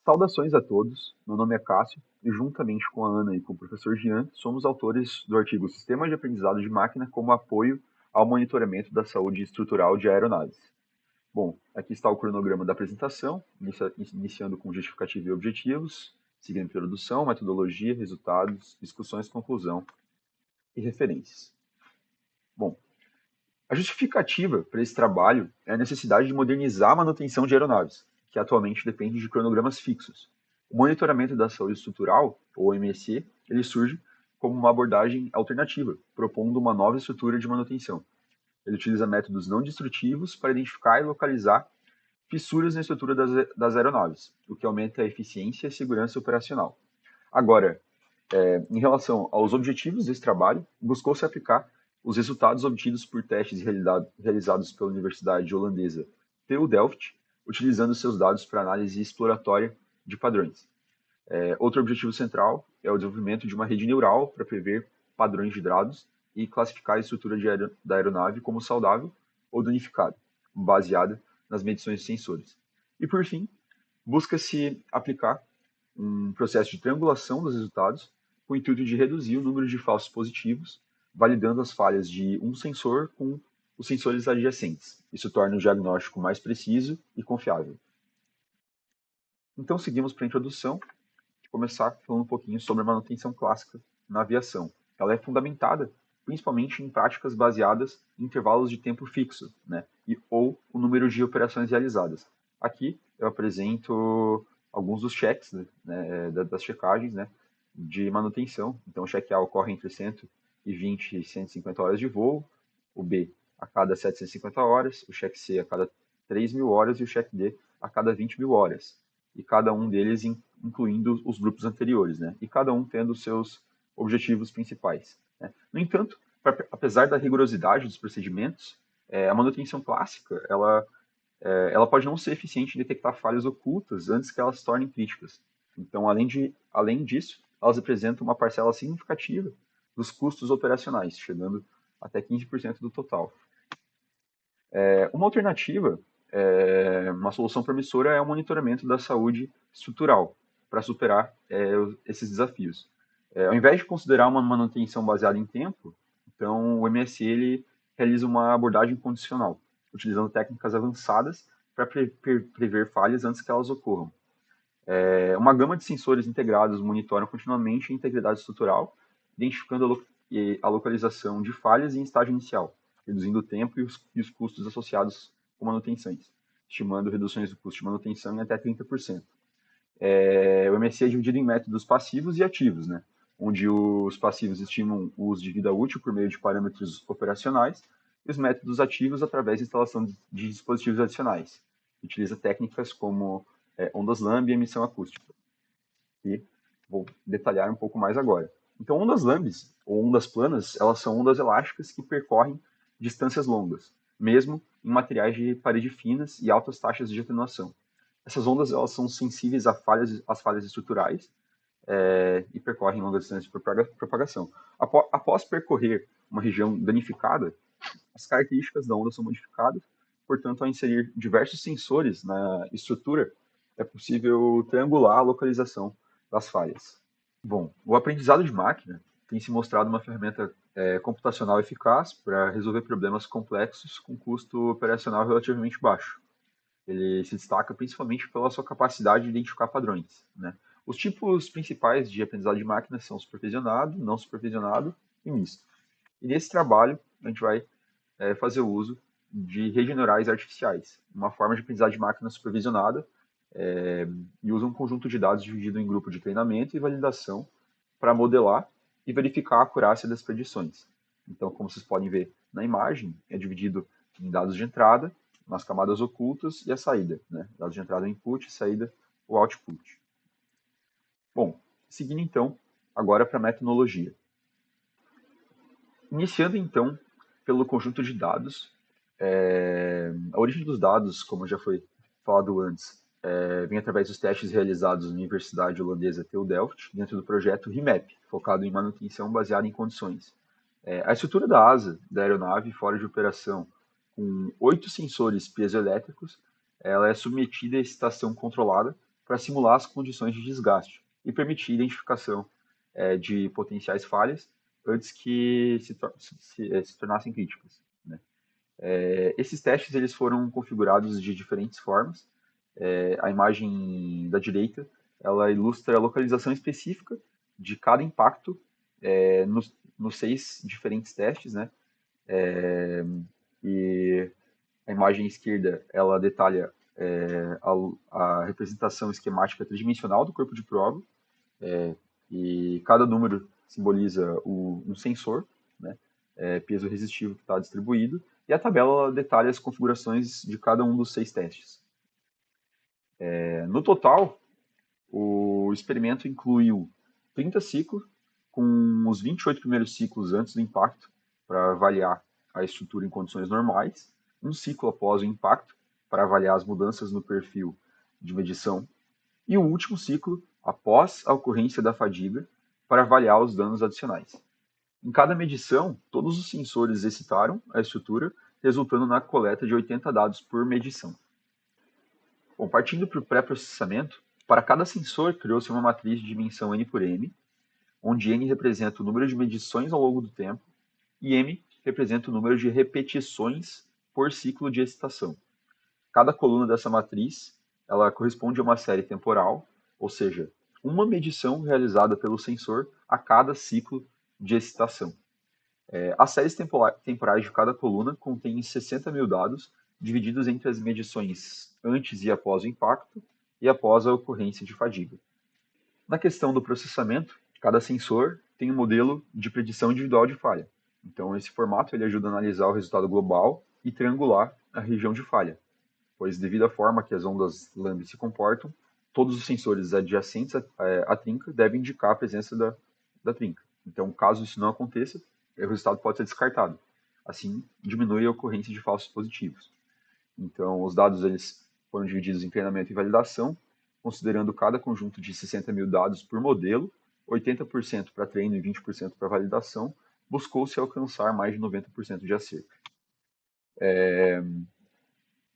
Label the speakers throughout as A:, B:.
A: Saudações a todos, meu nome é Cássio e juntamente com a Ana e com o professor Jean, somos autores do artigo Sistemas de Aprendizado de Máquina como apoio ao monitoramento da saúde estrutural de aeronaves. Bom, aqui está o cronograma da apresentação, iniciando com justificativa e objetivos, seguindo introdução, metodologia, resultados, discussões, conclusão e referências. Bom, a justificativa para esse trabalho é a necessidade de modernizar a manutenção de aeronaves, que atualmente depende de cronogramas fixos. O monitoramento da saúde estrutural, ou MSE, ele surge como uma abordagem alternativa, propondo uma nova estrutura de manutenção. Ele utiliza métodos não destrutivos para identificar e localizar fissuras na estrutura das aeronaves, o que aumenta a eficiência e a segurança operacional. Agora, em relação aos objetivos desse trabalho, buscou-se aplicar os resultados obtidos por testes realizados pela Universidade Holandesa TU Delft, utilizando seus dados para análise exploratória de padrões. Outro objetivo central é o desenvolvimento de uma rede neural para prever padrões de dados e classificar a estrutura da aeronave como saudável ou danificada, baseada nas medições de sensores. E, por fim, busca-se aplicar um processo de triangulação dos resultados com o intuito de reduzir o número de falsos positivos, validando as falhas de um sensor com os sensores adjacentes. Isso torna o diagnóstico mais preciso e confiável. Então, seguimos para a introdução, começar falando um pouquinho sobre a manutenção clássica na aviação. Ela é fundamentada principalmente em práticas baseadas em intervalos de tempo fixo, né, ou o número de operações realizadas. Aqui eu apresento alguns dos cheques, né, das checagens, né, de manutenção. Então, o cheque A ocorre entre 120 e 150 horas de voo, o B a cada 750 horas, o cheque C a cada 3.000 horas e o cheque D a cada 20.000 horas. E cada um deles incluindo os grupos anteriores, né? E cada um tendo seus objetivos principais. Né? No entanto, apesar da rigorosidade dos procedimentos, a manutenção clássica ela pode não ser eficiente em detectar falhas ocultas antes que elas se tornem críticas. Então, além disso, elas representam uma parcela significativa dos custos operacionais, chegando até 15% do total. Uma alternativa, uma solução promissora é o monitoramento da saúde estrutural para superar esses desafios. Ao invés de considerar uma manutenção baseada em tempo, então o MSE ele realiza uma abordagem condicional, utilizando técnicas avançadas para prever falhas antes que elas ocorram. Uma gama de sensores integrados monitoram continuamente a integridade estrutural, identificando a localização de falhas em estágio inicial, reduzindo o tempo e os custos associados com manutenções, estimando reduções do custo de manutenção em até 30%. O MSE é dividido em métodos passivos e ativos, né? Onde os passivos estimam o uso de vida útil por meio de parâmetros operacionais e os métodos ativos através da instalação de dispositivos adicionais. Utiliza técnicas como ondas Lambda e emissão acústica. E vou detalhar um pouco mais agora. Então, ondas Lambda ou ondas planas, elas são ondas elásticas que percorrem distâncias longas, mesmo em materiais de parede finas e altas taxas de atenuação. Essas ondas elas são sensíveis às falhas estruturais e percorrem longas distâncias de propagação. Após percorrer uma região danificada, as características da onda são modificadas, portanto, ao inserir diversos sensores na estrutura, é possível triangular a localização das falhas. Bom, o aprendizado de máquina tem se mostrado uma ferramenta computacional eficaz para resolver problemas complexos com custo operacional relativamente baixo. Ele se destaca principalmente pela sua capacidade de identificar padrões, né? Os tipos principais de aprendizado de máquina são supervisionado, não supervisionado e misto. E nesse trabalho, a gente vai fazer uso de redes neurais artificiais, uma forma de aprendizagem de máquina supervisionada, e usa um conjunto de dados dividido em grupo de treinamento e validação para modelar e verificar a acurácia das predições. Então, como vocês podem ver na imagem, é dividido em dados de entrada, nas camadas ocultas e a saída, né? Dados de entrada o input, saída o output. Bom, seguindo então agora para a metodologia. Iniciando então pelo conjunto de dados, a origem dos dados, como já foi falado antes, vem através dos testes realizados na Universidade Holandesa TU Delft, dentro do projeto RIMAP, focado em manutenção baseada em condições. A estrutura da asa da aeronave fora de operação, com 8 sensores piezoelétricos, ela é submetida a excitação controlada para simular as condições de desgaste e permitir a identificação de potenciais falhas antes que se tornassem críticas, né? Esses testes eles foram configurados de diferentes formas. A imagem da direita ela ilustra a localização específica de cada impacto nos 6 diferentes testes, né? E a imagem esquerda ela detalha a representação esquemática tridimensional do corpo de prova, e cada número simboliza um sensor, né, peso resistivo que está distribuído, e a tabela detalha as configurações de cada um dos 6 testes. No total, o experimento incluiu 30 ciclos, com os 28 primeiros ciclos antes do impacto, para avaliar a estrutura em condições normais, um ciclo após o impacto, para avaliar as mudanças no perfil de medição, e o último ciclo após a ocorrência da fadiga, para avaliar os danos adicionais. Em cada medição, todos os sensores excitaram a estrutura, resultando na coleta de 80 dados por medição. Bom, partindo para o pré-processamento, para cada sensor criou-se uma matriz de dimensão n por m, onde n representa o número de medições ao longo do tempo e m representa o número de repetições por ciclo de excitação. Cada coluna dessa matriz ela corresponde a uma série temporal, ou seja, uma medição realizada pelo sensor a cada ciclo de excitação. As séries temporais de cada coluna contêm 60 mil dados, divididos entre as medições antes e após o impacto e após a ocorrência de fadiga. Na questão do processamento, cada sensor tem um modelo de predição individual de falha. Então, esse formato ele ajuda a analisar o resultado global e triangular a região de falha, pois devido à forma que as ondas lambda se comportam, todos os sensores adjacentes à trinca devem indicar a presença da trinca. Então, caso isso não aconteça, o resultado pode ser descartado. Assim, diminui a ocorrência de falsos positivos. Então, os dados eles foram divididos em treinamento e validação, considerando cada conjunto de 60 mil dados por modelo, 80% para treino e 20% para validação, buscou-se alcançar mais de 90% de acerto.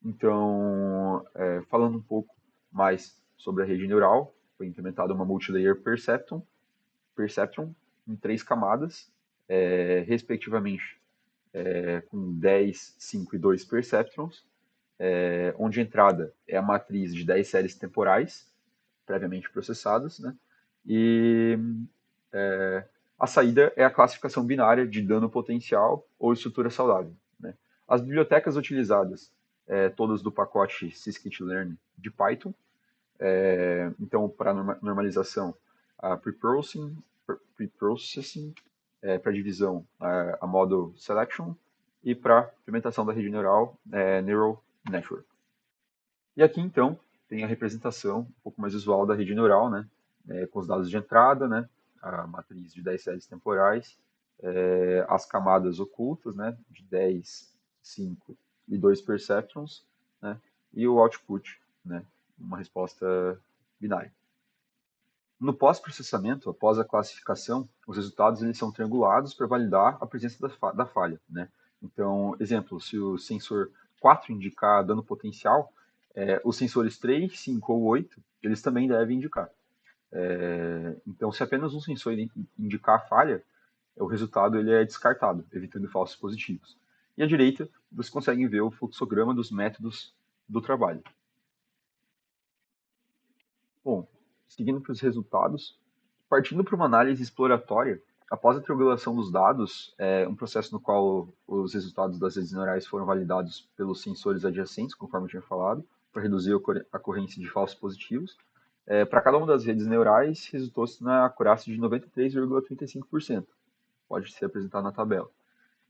A: Então, falando um pouco mais sobre a rede neural, foi implementada uma multilayer perceptron em 3 camadas, respectivamente com 10, 5 e 2 perceptrons, onde a entrada é a matriz de 10 séries temporais, previamente processadas, né? E a saída é a classificação binária de dano potencial ou estrutura saudável, né? As bibliotecas utilizadas, todas do pacote scikit-learn de Python, então para normalização, a preprocessing, para divisão, a model selection, e para implementação da rede neural, neural network. E aqui então tem a representação um pouco mais visual da rede neural, né, com os dados de entrada, né, a matriz de 10 séries temporais, as camadas ocultas, né, de 10, 5 e 2 perceptrons, né, e o output, né, uma resposta binária. No pós-processamento, após a classificação, os resultados eles são triangulados para validar a presença da falha, né? Então, exemplo, se o sensor 4 indicar dano potencial, os sensores 3, 5 ou 8, eles também devem indicar. Então, se apenas um sensor indicar a falha, o resultado ele é descartado, evitando falsos positivos. E à direita, vocês conseguem ver o fluxograma dos métodos do trabalho. Bom, seguindo para os resultados, partindo para uma análise exploratória, após a triangulação dos dados, um processo no qual os resultados das redes neurais foram validados pelos sensores adjacentes, conforme eu tinha falado, para reduzir a ocorrência de falsos positivos, para cada uma das redes neurais, resultou-se na acurácia de 93,35%, pode ser apresentado na tabela.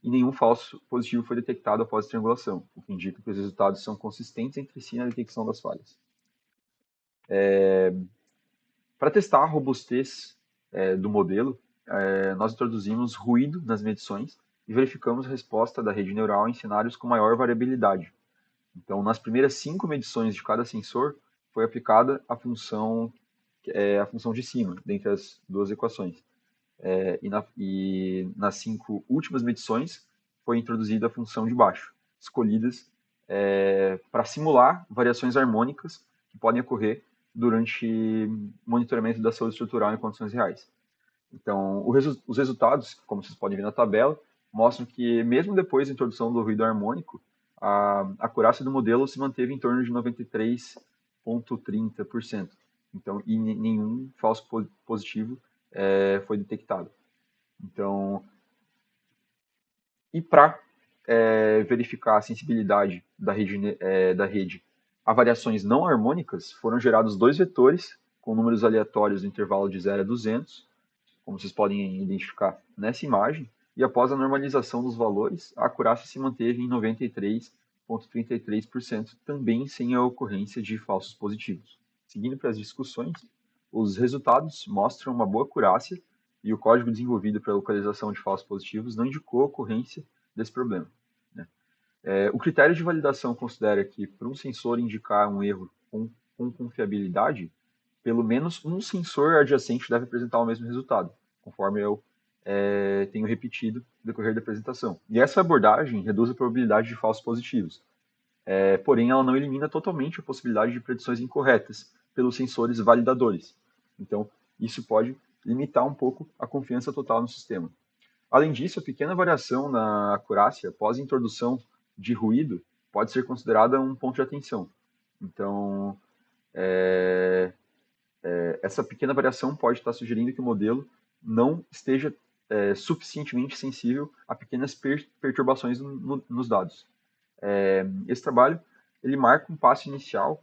A: E nenhum falso positivo foi detectado após a triangulação, o que indica que os resultados são consistentes entre si na detecção das falhas. Para testar a robustez do modelo, nós introduzimos ruído nas medições e verificamos a resposta da rede neural em cenários com maior variabilidade. Então, nas primeiras 5 medições de cada sensor, foi aplicada a função de cima, dentre as duas equações. E nas 5 últimas medições, foi introduzida a função de baixo, escolhidas para simular variações harmônicas que podem ocorrer durante monitoramento da saúde estrutural em condições reais. Então, os resultados, como vocês podem ver na tabela, mostram que mesmo depois da introdução do ruído harmônico, a acurácia do modelo se manteve em torno de 93,30%. Então, e nenhum falso positivo foi detectado. Então, e para verificar a sensibilidade da rede a variações não harmônicas, foram gerados dois vetores com números aleatórios no intervalo de 0 a 200, como vocês podem identificar nessa imagem, e após a normalização dos valores, a acurácia se manteve em 93,33%, também sem a ocorrência de falsos positivos. Seguindo para as discussões, os resultados mostram uma boa acurácia e o código desenvolvido para a localização de falsos positivos não indicou a ocorrência desse problema. Né? O critério de validação considera que, para um sensor indicar um erro com confiabilidade, pelo menos um sensor adjacente deve apresentar o mesmo resultado, conforme eu tenho repetido no decorrer da apresentação. E essa abordagem reduz a probabilidade de falsos positivos, porém ela não elimina totalmente a possibilidade de predições incorretas pelos sensores validadores. Então, isso pode limitar um pouco a confiança total no sistema. Além disso, a pequena variação na acurácia após a introdução de ruído pode ser considerada um ponto de atenção. Então, essa pequena variação pode estar sugerindo que o modelo não esteja suficientemente sensível a pequenas perturbações nos dados. Esse trabalho ele marca um passo inicial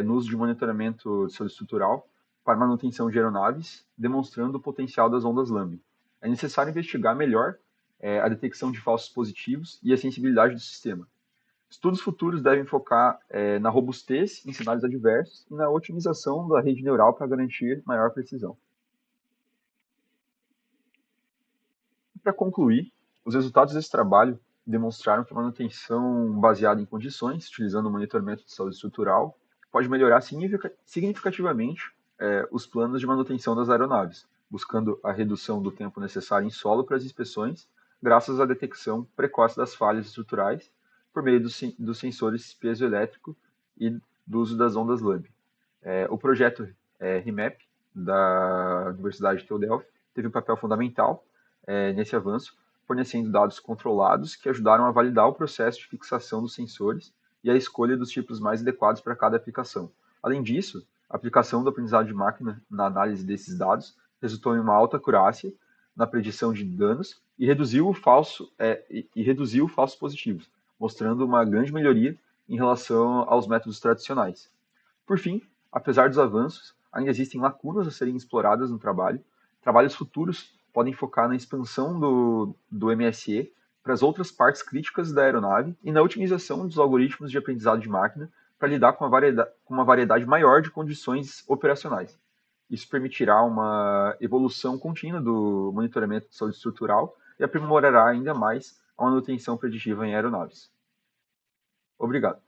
A: no uso de monitoramento de saúde estrutural para manutenção de aeronaves, demonstrando o potencial das ondas Lambda. É necessário investigar melhor a detecção de falsos positivos e a sensibilidade do sistema. Estudos futuros devem focar na robustez em cenários adversos e na otimização da rede neural para garantir maior precisão. Para concluir, os resultados desse trabalho demonstraram que a manutenção baseada em condições, utilizando o monitoramento de saúde estrutural, pode melhorar significativamente os planos de manutenção das aeronaves, buscando a redução do tempo necessário em solo para as inspeções, graças à detecção precoce das falhas estruturais por meio dos sensores piezoelétrico e do uso das ondas Lambda. O projeto RIMAP, da Universidade de Delft, teve um papel fundamental nesse avanço, fornecendo dados controlados que ajudaram a validar o processo de fixação dos sensores e a escolha dos tipos mais adequados para cada aplicação. Além disso, a aplicação do aprendizado de máquina na análise desses dados resultou em uma alta acurácia na predição de danos e reduziu falsos positivos, mostrando uma grande melhoria em relação aos métodos tradicionais. Por fim, apesar dos avanços, ainda existem lacunas a serem exploradas no trabalho. Trabalhos futuros podem focar na expansão do MSE para as outras partes críticas da aeronave e na otimização dos algoritmos de aprendizado de máquina para lidar com uma variedade maior de condições operacionais. Isso permitirá uma evolução contínua do monitoramento de saúde estrutural e aprimorará ainda mais a manutenção preditiva em aeronaves. Obrigado.